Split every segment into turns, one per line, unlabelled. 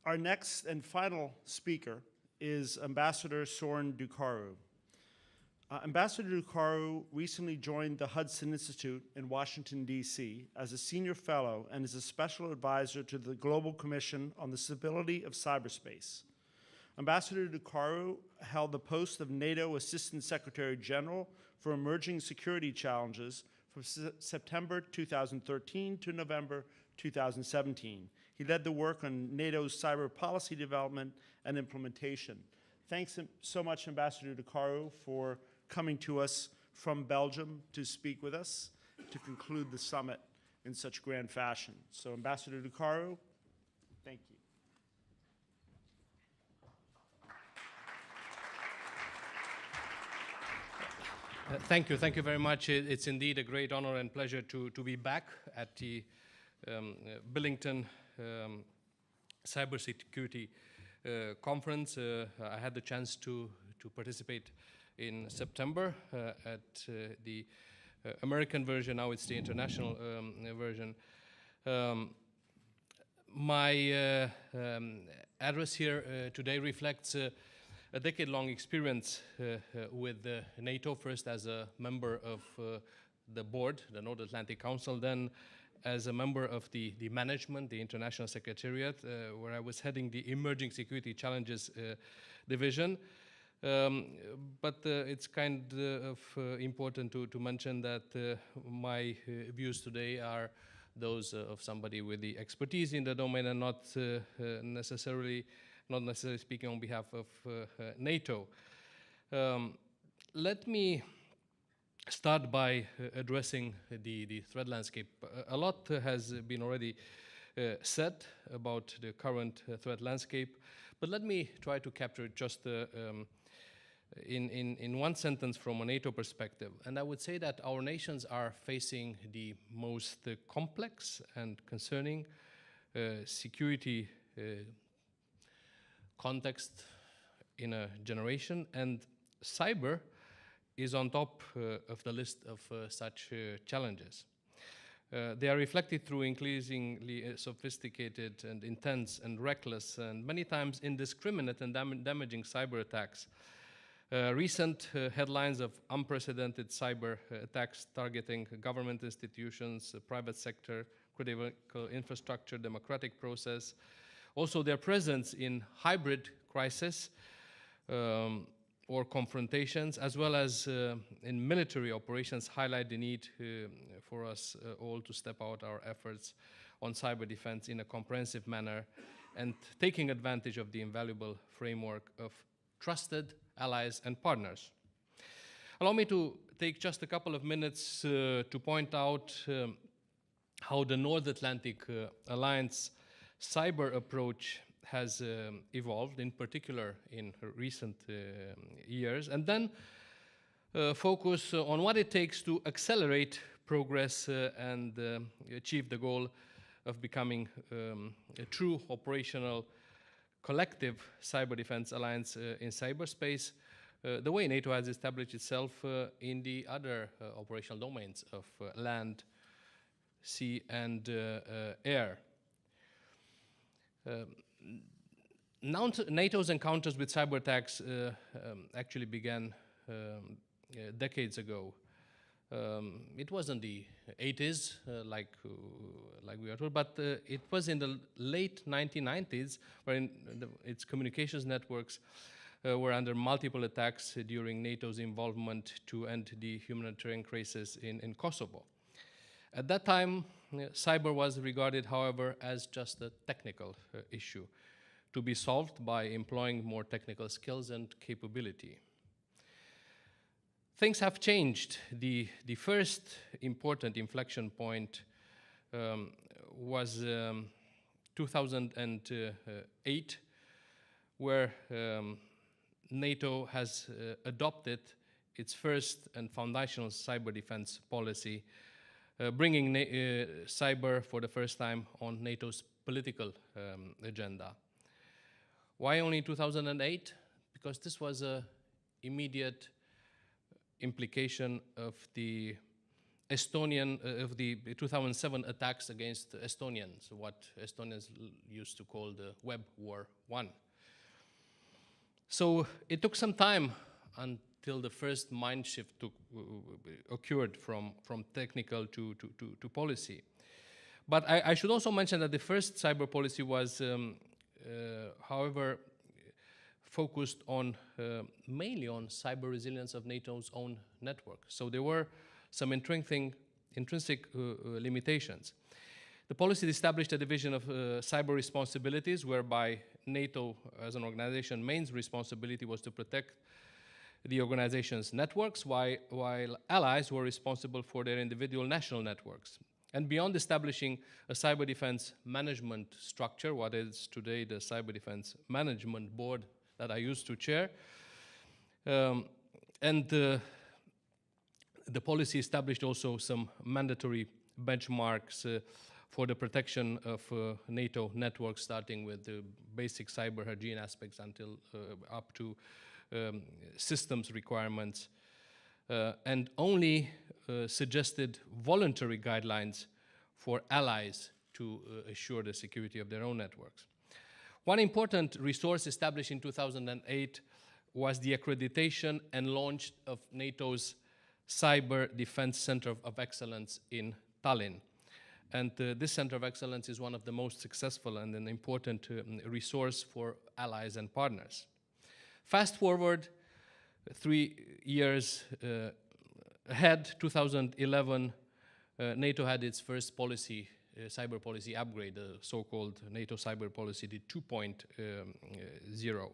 Our next and final speaker is Ambassador Sorin Ducaru. Ambassador Ducaru recently joined the Hudson Institute in Washington, D.C. as a senior fellow and is a special advisor to the Global Commission on the Stability of Cyberspace. Ambassador Ducaru held the post of NATO Assistant Secretary General for Emerging Security Challenges from September 2013 to November 2017. He led the work on NATO's cyber policy development and implementation. Thanks so much, Ambassador Ducaru, for coming to us from Belgium to speak with us to conclude the summit in such grand fashion. So, Ambassador Ducaru, thank you.
Thank you very much. It's indeed a great honor and pleasure to be back at the Billington Cybersecurity conference. I had the chance to participate in September at the American version. Now it's the international version. My address here today reflects a decade-long experience with NATO, first as a member of the board, the North Atlantic Council, then as a member of the management, the International Secretariat, where I was heading the Emerging Security Challenges division. But it's kind of important to mention that my views today are those of somebody with the expertise in the domain and not necessarily speaking on behalf of NATO. Let me start by addressing the threat landscape. A lot has been already said about the current threat landscape, but let me try to capture it just in one sentence from a NATO perspective. And I would say that our nations are facing the most complex and concerning security context in a generation, and cyber is on top of the list of such challenges. They are reflected through increasingly sophisticated and intense and reckless and many times indiscriminate and damaging cyber attacks. Recent headlines of unprecedented cyber attacks targeting government institutions, private sector, critical infrastructure, democratic process. Also, their presence in hybrid crisis or confrontations, as well as in military operations, highlight the need for us all to step out our efforts on cyber defense in a comprehensive manner and taking advantage of the invaluable framework of trusted allies and partners. Allow me to take just a couple of minutes to point out how the North Atlantic Alliance cyber approach has evolved, in particular in recent years, and then focus on what it takes to accelerate progress and achieve the goal of becoming a true operational collective cyber defense alliance in cyberspace, the way NATO has established itself in the other operational domains of land, sea, and air. NATO's encounters with cyber attacks actually began decades ago. It wasn't the 80s, like we are told, but it was in the late 1990s, when its communications networks were under multiple attacks during NATO's involvement to end the humanitarian crisis in Kosovo. At that time, cyber was regarded, however, as just a technical issue to be solved by employing more technical skills and capability. Things have changed. The first important inflection point was 2008, where NATO has adopted its first and foundational cyber defense policy, bringing cyber for the first time on NATO's political agenda. Why only 2008? Because this was an immediate implication of the of the 2007 attacks against Estonians, what Estonians used to call the Web War 1. So it took some time until the first mind shift occurred from technical to policy. But I should also mention that the first cyber policy was, however, focused on mainly on cyber resilience of NATO's own network. So there were some intrinsic limitations. The policy established a division of cyber responsibilities, whereby NATO as an organization main responsibility was to protect the organization's networks, while allies were responsible for their individual national networks. And beyond establishing a cyber defense management structure, what is today the Cyber Defense Management Board that I used to chair, the policy established also some mandatory benchmarks for the protection of NATO networks, starting with the basic cyber hygiene aspects until up to systems requirements, and only suggested voluntary guidelines for allies to assure the security of their own networks. One important resource established in 2008 was the accreditation and launch of NATO's Cyber Defense Center of Excellence in Tallinn. And this Center of Excellence is one of the most successful and an important resource for allies and partners. Fast forward 3 years ahead, 2011, NATO had its first policy, cyber policy upgrade, the so-called NATO Cyber Policy, the 2.0.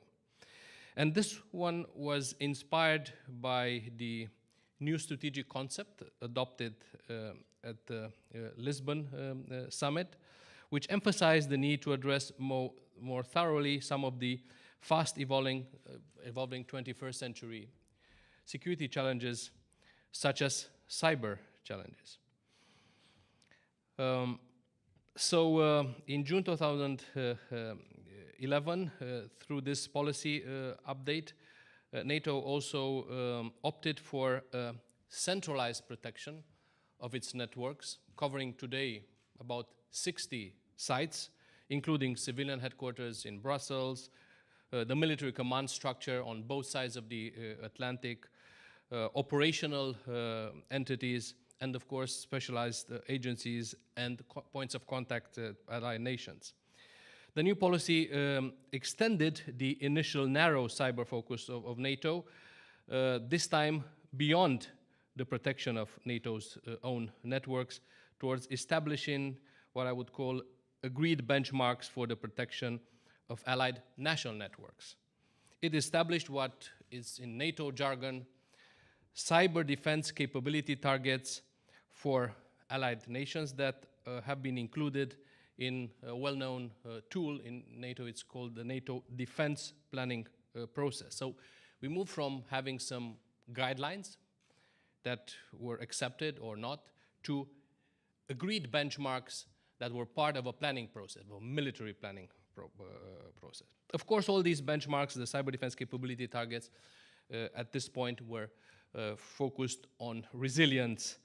And this one was inspired by the new strategic concept adopted at the Lisbon summit, which emphasized the need to address more thoroughly some of the fast evolving 21st century security challenges, such as cyber challenges. In June 2011, through this policy update, NATO also opted for centralized protection of its networks, covering today about 60 sites, including civilian headquarters in Brussels, the military command structure on both sides of the Atlantic, operational entities, and of course specialized agencies and points of contact allied nations. The new policy extended the initial narrow cyber focus of NATO, this time beyond the protection of NATO's own networks, towards establishing what I would call agreed benchmarks for the protection of allied national networks. It established what is in NATO jargon cyber defense capability targets for allied nations that have been included in a well-known tool in NATO. It's called the NATO Defense Planning Process. So we moved from having some guidelines that were accepted or not to agreed benchmarks that were part of a planning process, a military planning process. Of course, all these benchmarks, the cyber defense capability targets, at this point were focused on resilience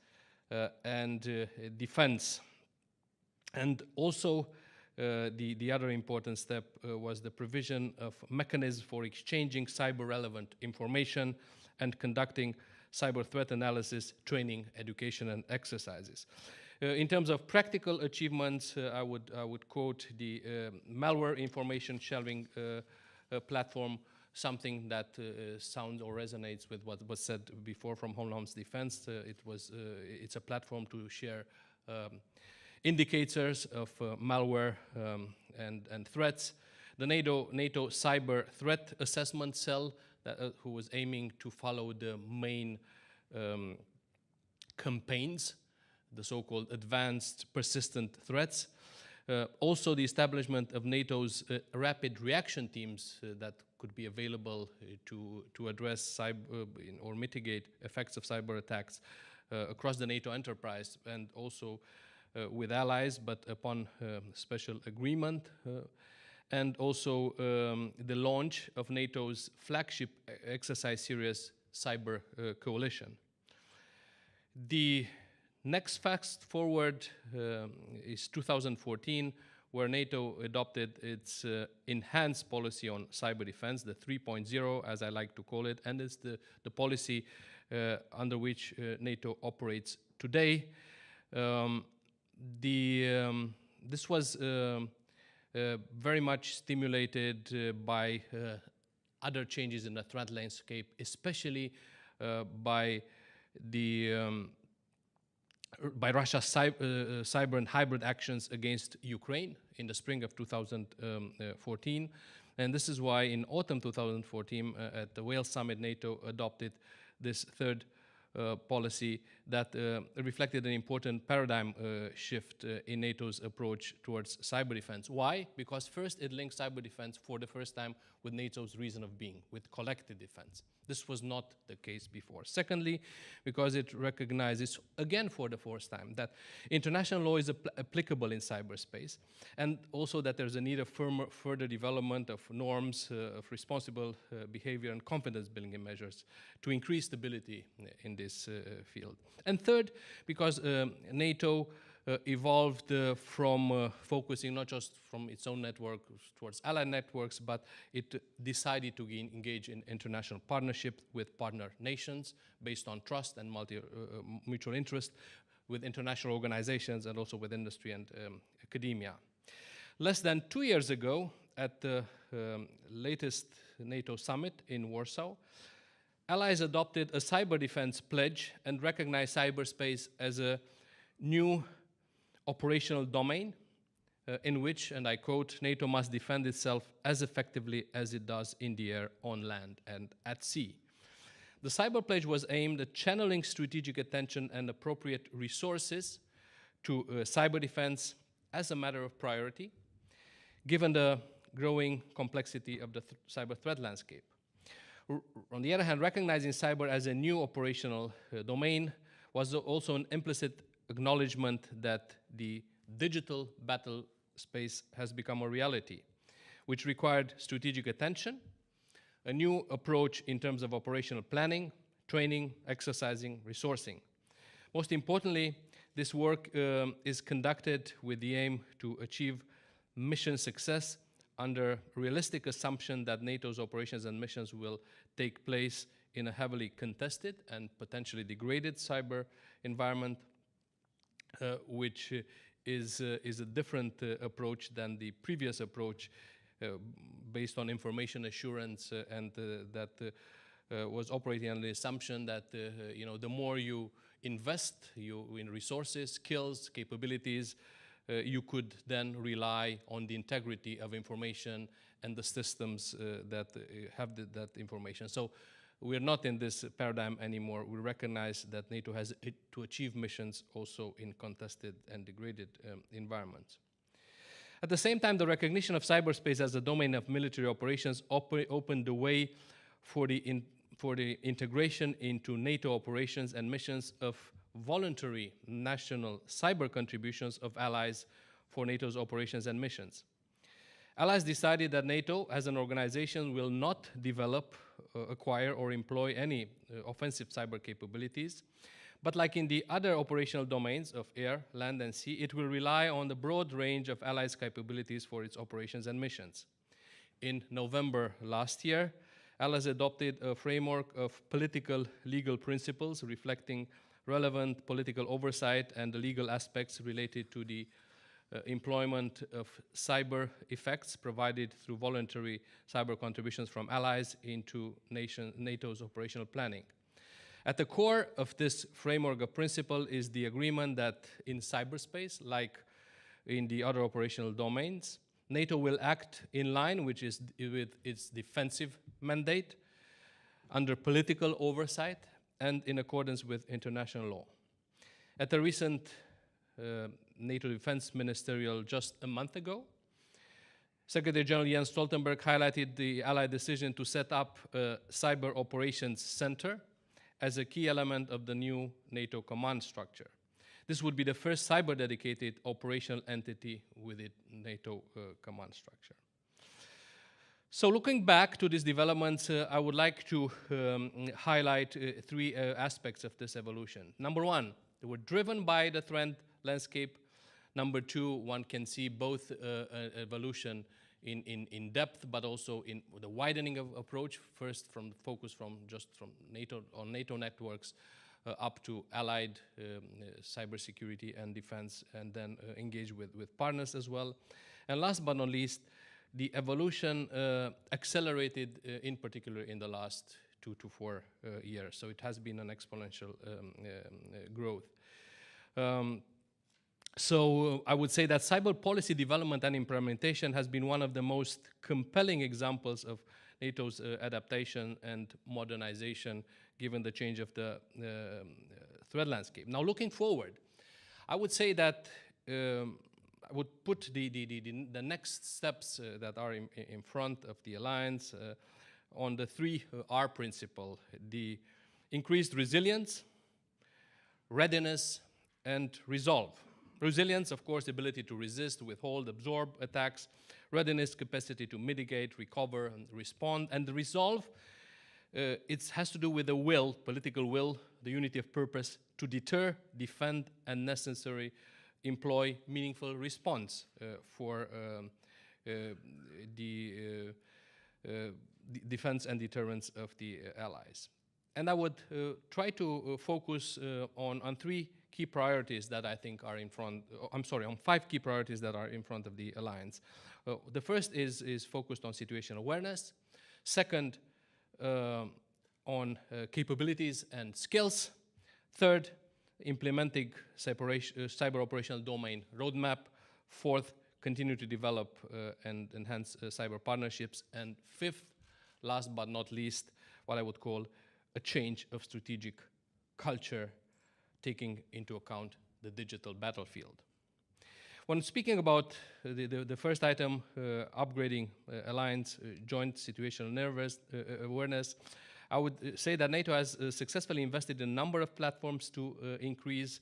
and defense. And also, the other important step was the provision of mechanisms for exchanging cyber-relevant information and conducting cyber threat analysis, training, education, and exercises. In terms of practical achievements, I would quote the malware information sharing platform, something that sounds or resonates with what was said before from Homeland's Defense. It's a platform to share indicators of malware and threats. The NATO Cyber Threat Assessment Cell, who was aiming to follow the main campaigns, the so-called advanced persistent threats. Also the establishment of NATO's rapid reaction teams that could be available to address cyber or mitigate effects of cyber attacks across the NATO enterprise, and also with allies, but upon special agreement. And also the launch of NATO's flagship exercise series, Cyber Coalition. The Next fast forward is 2014, where NATO adopted its enhanced policy on cyber defense, the 3.0, as I like to call it, and it's the policy under which NATO operates today. This was very much stimulated by other changes in the threat landscape, especially by Russia's cyber and hybrid actions against Ukraine in the spring of 2014. And this is why in autumn 2014, at the Wales Summit, NATO adopted this third policy that reflected an important paradigm shift in NATO's approach towards cyber defense. Why? Because first, it linked cyber defense for the first time with NATO's reason of being, with collective defense. This was not the case before. Secondly, because it recognizes, again for the first time, that international law is applicable in cyberspace, and also that there's a need of further development of norms of responsible behavior and confidence building measures to increase stability in this field. And third, because NATO evolved from focusing not just from its own network towards allied networks, but it decided to engage in international partnership with partner nations based on trust and mutual interest with international organizations and also with industry and academia. Less than 2 years ago, at the latest NATO summit in Warsaw, allies adopted a cyber defense pledge and recognized cyberspace as a new operational domain in which, and I quote, NATO must defend itself as effectively as it does in the air, on land, and at sea. The cyber pledge was aimed at channeling strategic attention and appropriate resources to cyber defense as a matter of priority, given the growing complexity of the cyber threat landscape. On the other hand, recognizing cyber as a new operational domain was also an implicit acknowledgement that the digital battle space has become a reality, which required strategic attention, a new approach in terms of operational planning, training, exercising, resourcing. Most importantly, this work is conducted with the aim to achieve mission success under realistic assumption that NATO's operations and missions will take place in a heavily contested and potentially degraded cyber environment, which is a different approach than the previous approach based on information assurance and that was operating on the assumption that the more you invest in resources, skills, capabilities, you could then rely on the integrity of information and the systems that have that information. So we're not in this paradigm anymore. We recognize that NATO has to achieve missions also in contested and degraded environments. At the same time, the recognition of cyberspace as a domain of military operations opened the way for the integration into NATO operations and missions of voluntary national cyber contributions of allies for NATO's operations and missions. Allies decided that NATO as an organization will not develop, acquire, or employ any offensive cyber capabilities, but like in the other operational domains of air, land, and sea, it will rely on the broad range of allies' capabilities for its operations and missions. In November last year, allies adopted a framework of political legal principles reflecting relevant political oversight and the legal aspects related to the employment of cyber effects provided through voluntary cyber contributions from allies into NATO's operational planning. At the core of this framework of principle is the agreement that in cyberspace, like in the other operational domains, NATO will act in line with its defensive mandate, under political oversight, and in accordance with international law. At the recent NATO Defense Ministerial just a month ago, Secretary General Jens Stoltenberg highlighted the Allied decision to set up a Cyber Operations Center as a key element of the new NATO command structure. This would be the first cyber-dedicated operational entity within NATO command structure. So looking back to these developments, I would like to highlight three aspects of this evolution. Number one, They were driven by the threat landscape. Number two, one can see both evolution in depth, but also in the widening of approach. First, from the focus from NATO networks up to allied cybersecurity and defense, and then engage with partners as well. And last but not least, the evolution accelerated in particular in the last 2 to 4 years. So it has been an exponential growth. So I would say that cyber policy development and implementation has been one of the most compelling examples of NATO's adaptation and modernization given the change of the threat landscape. Now looking forward, I would say that I would put the next steps that are in front of the alliance on the 3R principle: the increased resilience, readiness, and resolve. Resilience, of course, the ability to resist, withhold, absorb attacks. Readiness, capacity to mitigate, recover, and respond. And the resolve, it has to do with the will, political will, the unity of purpose to deter, defend, and necessarily employ meaningful response for the defense and deterrence of the allies. And I would try to focus on 3 key priorities that I think are in front, on 5 key priorities that are in front of the alliance. The first is focused on situational awareness. Second, on capabilities and skills. Third, implementing cyber operational domain roadmap. Fourth, continue to develop and enhance cyber partnerships. And fifth, last but not least, what I would call a change of strategic culture, taking into account the digital battlefield. When speaking about the first item, upgrading alliance joint situational awareness, I would say that NATO has successfully invested in a number of platforms to increase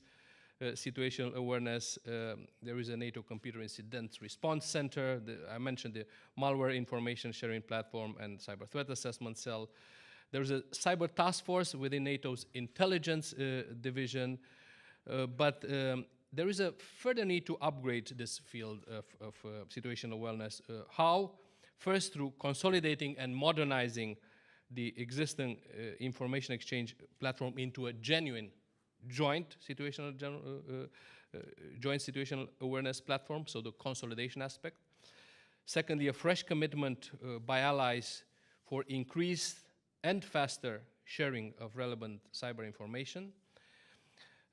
situational awareness. There is a NATO Computer Incident Response Center. I mentioned the malware information sharing platform and cyber threat assessment cell. There's a cyber task force within NATO's intelligence division, but there is a further need to upgrade this field of situational awareness. How? First, through consolidating and modernizing the existing information exchange platform into a genuine joint situational awareness platform, so the consolidation aspect. Secondly, a fresh commitment by allies for increased and faster sharing of relevant cyber information.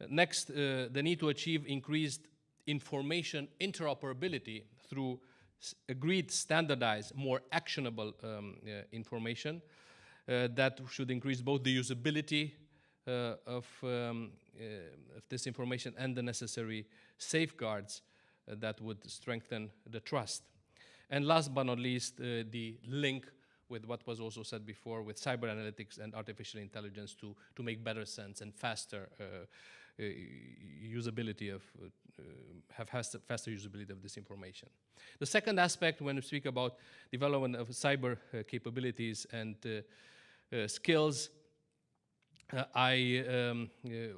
Next, the need to achieve increased information interoperability through agreed, standardized, more actionable information that should increase both the usability of this information and the necessary safeguards that would strengthen the trust. And last but not least, the link with what was also said before with cyber analytics and artificial intelligence to make better sense and faster usability of, faster usability of this information. The second aspect when we speak about development of cyber capabilities and skills, I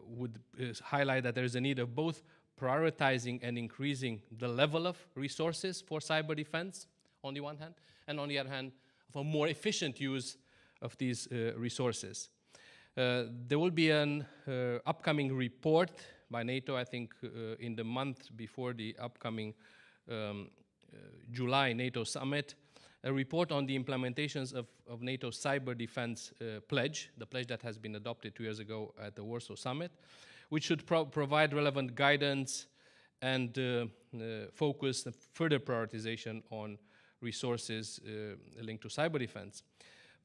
would highlight that there is a need of both prioritizing and increasing the level of resources for cyber defense on the one hand, and on the other hand, of a more efficient use of these resources. There will be an upcoming report by NATO, I think in the month before the upcoming July NATO summit, a report on the implementations of NATO's cyber defense pledge, the pledge that has been adopted 2 years ago at the Warsaw summit, which should provide relevant guidance and focus and further prioritization on resources linked to cyber defense.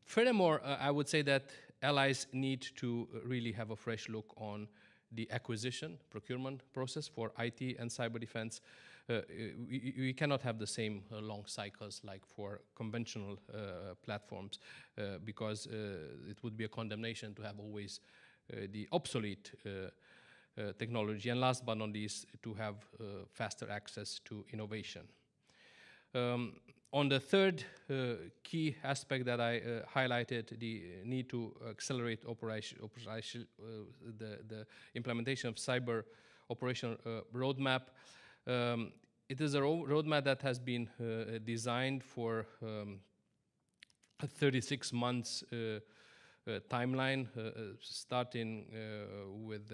Furthermore, I would say that allies need to really have a fresh look on the acquisition, procurement process for IT and cyber defense. We cannot have the same long cycles like for conventional platforms because it would be a condemnation to have always the obsolete technology. And last but not least, to have faster access to innovation. On the third key aspect that I highlighted, the need to accelerate the implementation of cyber operational roadmap. It is a roadmap that has been designed for a 36 months timeline, starting with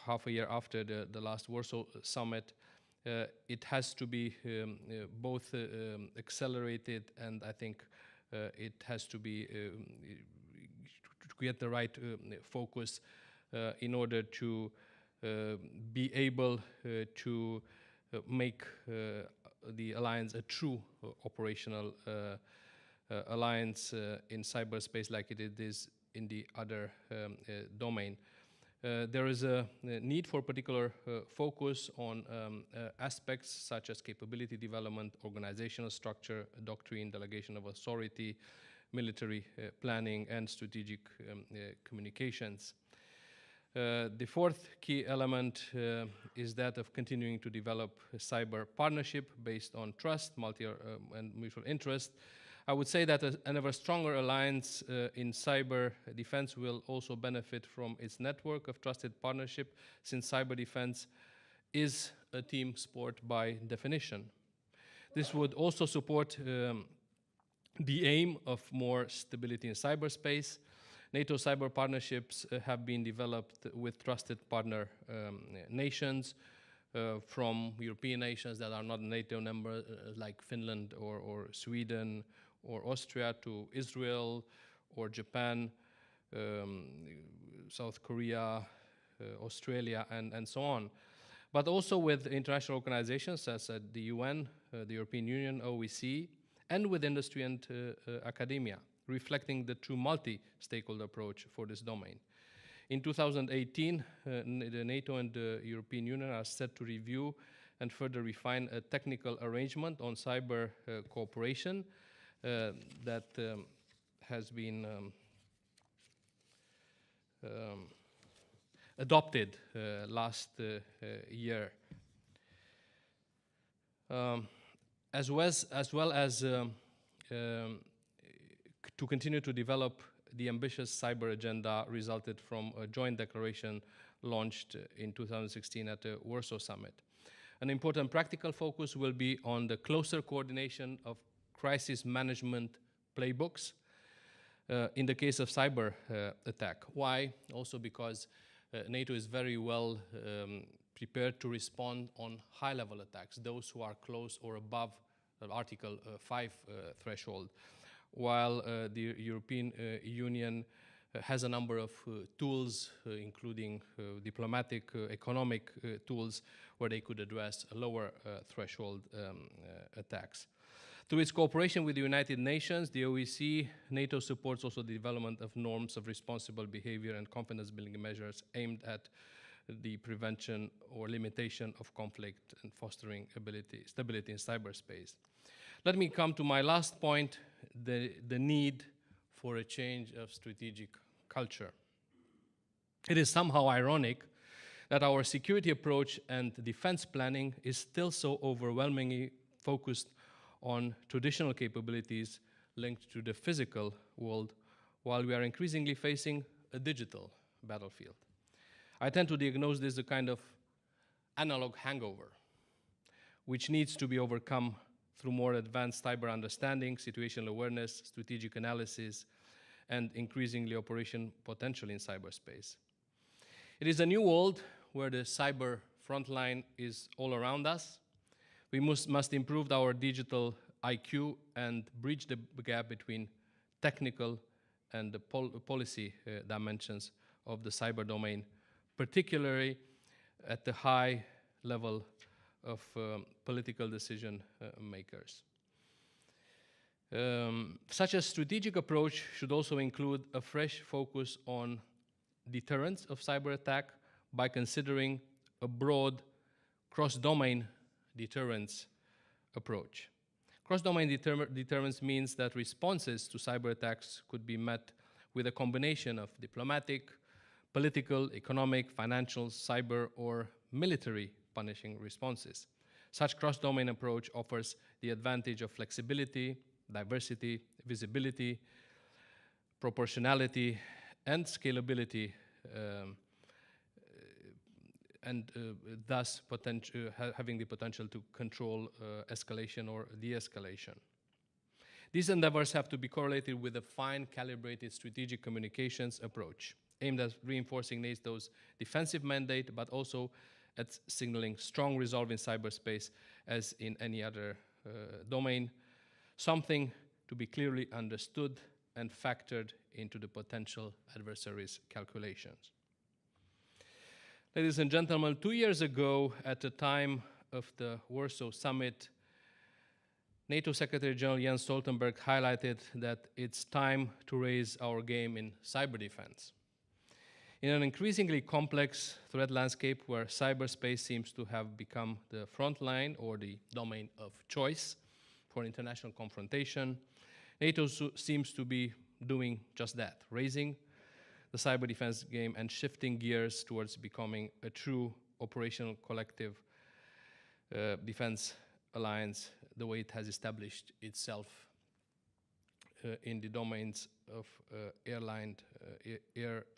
half a year after the last Warsaw summit. It has to be both accelerated, and I think it has to be to get the right focus in order to be able to make the alliance a true operational alliance in cyberspace like it is in the other domain. There is a need for particular focus on aspects such as capability development, organizational structure, doctrine, delegation of authority, military planning, and strategic communications. The fourth key element is that of continuing to develop a cyber partnership based on trust, and mutual interest. I would say that an ever stronger alliance in cyber defense will also benefit from its network of trusted partnership, since cyber defense is a team sport by definition. This would also support the aim of more stability in cyberspace. NATO cyber partnerships have been developed with trusted partner nations, from European nations that are not NATO members like Finland or Sweden or Austria, to Israel or Japan, South Korea, Australia, and so on. But also with international organizations such as the UN, the European Union, OEC, and with industry and academia, reflecting the true multi-stakeholder approach for this domain. In 2018, the NATO and the European Union are set to review and further refine a technical arrangement on cyber cooperation that has been adopted last year. As well as to continue to develop the ambitious cyber agenda resulted from a joint declaration launched in 2016 at the Warsaw Summit. An important practical focus will be on the closer coordination of crisis management playbooks in the case of cyber attack. Why? Also because NATO is very well prepared to respond on high-level attacks, those who are close or above the Article 5 threshold, while the European Union has a number of tools, including diplomatic, economic tools, where they could address lower threshold attacks. Through its cooperation with the United Nations, the OEC, NATO supports also the development of norms of responsible behavior and confidence-building measures aimed at the prevention or limitation of conflict and fostering stability in cyberspace. Let me come to my last point, the need for a change of strategic culture. It is somehow ironic that our security approach and defense planning is still so overwhelmingly focused on traditional capabilities linked to the physical world, while we are increasingly facing a digital battlefield. I tend to diagnose this as a kind of analog hangover, which needs to be overcome through more advanced cyber understanding, situational awareness, strategic analysis, and increasingly operation potential in cyberspace. It is a new world where the cyber frontline is all around us. We must improve our digital IQ and bridge the gap between technical and the policy dimensions of the cyber domain, particularly at the high level of political decision makers. Such a strategic approach should also include a fresh focus on deterrence of cyber attack by considering a broad cross-domain deterrence approach. Cross-domain deterrence means that responses to cyber attacks could be met with a combination of diplomatic, political, economic, financial, cyber, or military punishing responses. Such cross-domain approach offers the advantage of flexibility, diversity, visibility, proportionality, and scalability, and thus having the potential to control escalation or de-escalation. These endeavors have to be correlated with a fine calibrated strategic communications approach aimed at reinforcing NATO's defensive mandate, but also at signaling strong resolve in cyberspace as in any other domain, something to be clearly understood and factored into the potential adversaries' calculations. Ladies and gentlemen, 2 years ago, at the time of the Warsaw Summit, NATO Secretary General Jens Stoltenberg highlighted that it's time to raise our game in cyber defense. In an increasingly complex threat landscape where cyberspace seems to have become the front line or the domain of choice for international confrontation, NATO seems to be doing just that, raising the cyber defense game and shifting gears towards becoming a true operational collective defense alliance, the way it has established itself in the domains of air,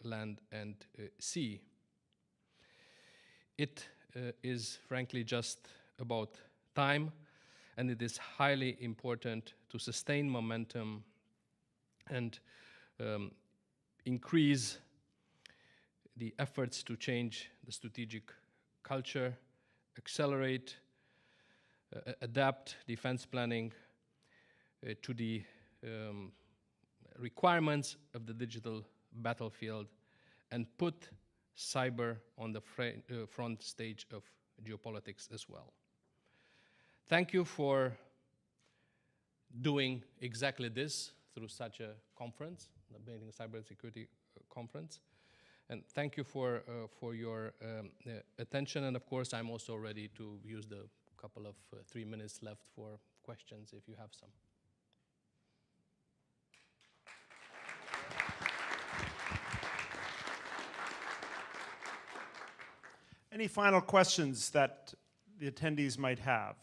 land, and sea. It is frankly just about time, and it is highly important to sustain momentum and increase the efforts to change the strategic culture, accelerate, adapt defense planning to the requirements of the digital battlefield, and put cyber on the front stage of geopolitics as well. Thank you for doing exactly this through such a conference, the Billington Cybersecurity Conference. And thank you for your attention. And of course, I'm also ready to use the couple of 3 minutes left for questions if you have some.
Any final questions that the attendees might have?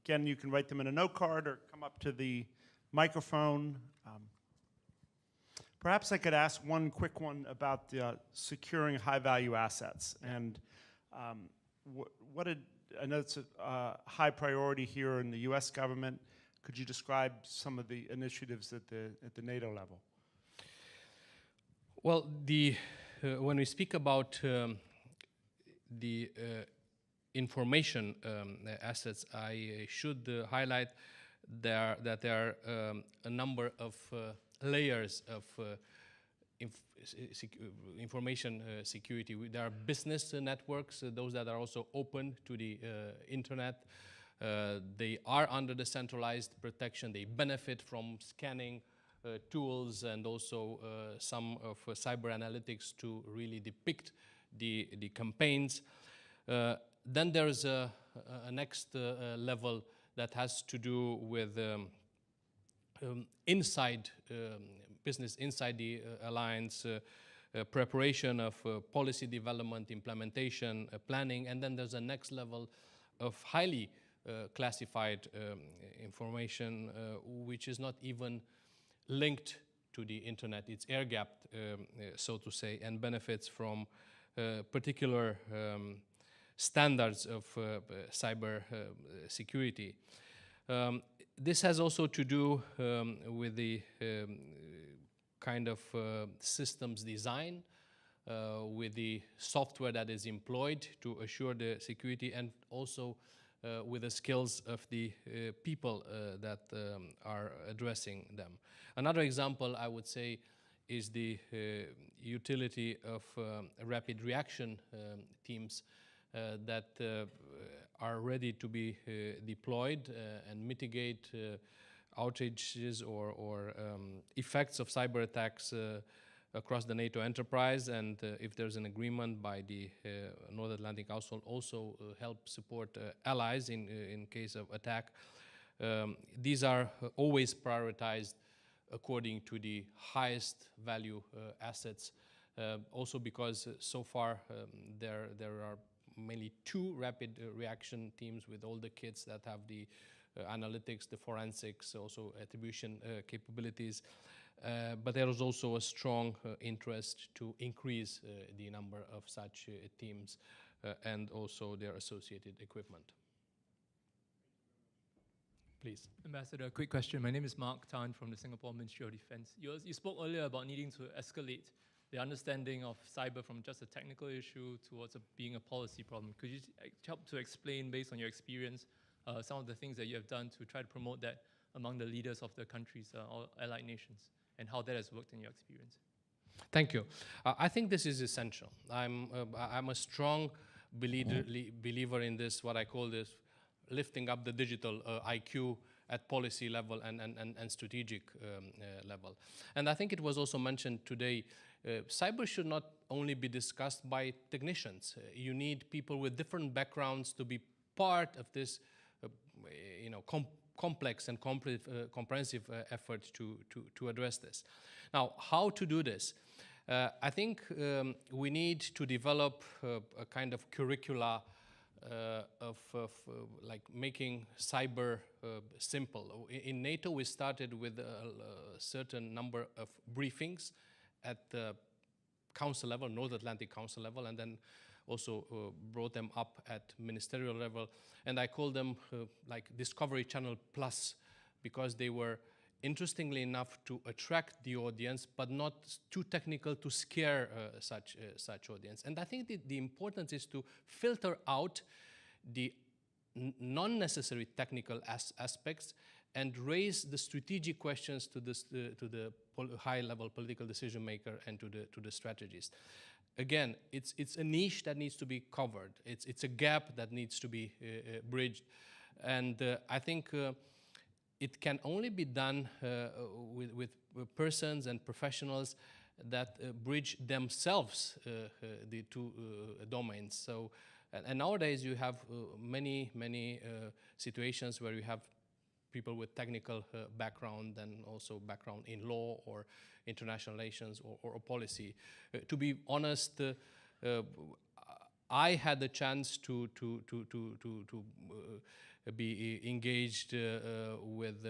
Again, you can write them in a note card or come up to the microphone. Perhaps I could ask one quick one about securing high-value assets. And I know it's a high priority here in the U.S. government. Could you describe some of the initiatives at the NATO level?
Well, when we speak about the information assets, I should highlight that there are a number of layers of information security. There are business networks, those that are also open to the internet. They are under the centralized protection. They benefit from scanning tools and also some of cyber analytics to really depict the campaigns. Then there's a next level that has to do with business inside the alliance, preparation of policy development, implementation, planning, and then there's a next level of highly classified information, which is not even linked to the internet. It's air-gapped, so to say, and benefits from particular standards of cyber security. This has also to do with the kind of systems design, with the software that is employed to assure the security, and also with the skills of the people that are addressing them. Another example, I would say, is the utility of rapid reaction teams that are ready to be deployed and mitigate outages or effects of cyber attacks across the NATO enterprise, and if there's an agreement by the North Atlantic Council, also help support allies in case of attack. These are always prioritized according to the highest value assets, also because so far there are mainly two rapid reaction teams with all the kids that have the analytics, the forensics, also attribution capabilities. But there was also a strong interest to increase the number of such teams and also their associated equipment. Please.
Ambassador, a quick question. My name is Mark Tan from the Singapore Ministry of Defense. You spoke earlier about needing to escalate the understanding of cyber from just a technical issue towards being a policy problem. Could you help to explain, based on your experience, some of the things that you have done to try to promote that among the leaders of the countries or allied nations, and how that has worked in your experience?
Thank you. I think this is essential. I'm a strong believer in this, what I call this, lifting up the digital IQ at policy level and strategic level. And I think it was also mentioned today, cyber should not only be discussed by technicians. You need people with different backgrounds to be part of this complex and comprehensive effort to address this. Now, how to do this? I think we need to develop a kind of curricula of like making cyber simple. In NATO, we started with a certain number of briefings at the council level, North Atlantic Council level, and then also brought them up at ministerial level. And I call them like Discovery Channel Plus, because they were, interestingly enough, to attract the audience, but not too technical to scare such audience. And I think the importance is to filter out the non-necessary technical aspects and raise the strategic questions to the high-level political decision maker and to the strategist. Again, it's a niche that needs to be covered. It's a gap that needs to be bridged, and I think it can only be done with persons and professionals that bridge themselves the two domains. So, and nowadays you have many situations where you have people with technical background and also background in law or international relations or policy. To be honest, I had the chance to be engaged with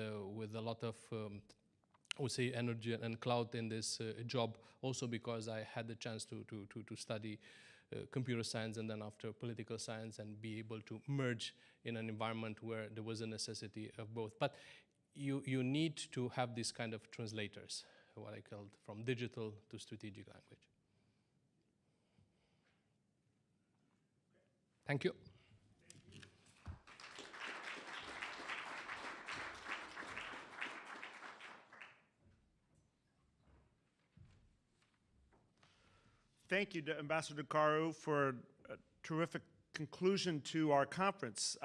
a lot of, I would say, energy and clout in this job, also because I had the chance to study computer science and then after political science and be able to merge in an environment where there was a necessity of both. But you need to have this kind of translators, what I called from digital to strategic language. Thank you.
Thank you, Ambassador Ducaru, for a terrific conclusion to our conference.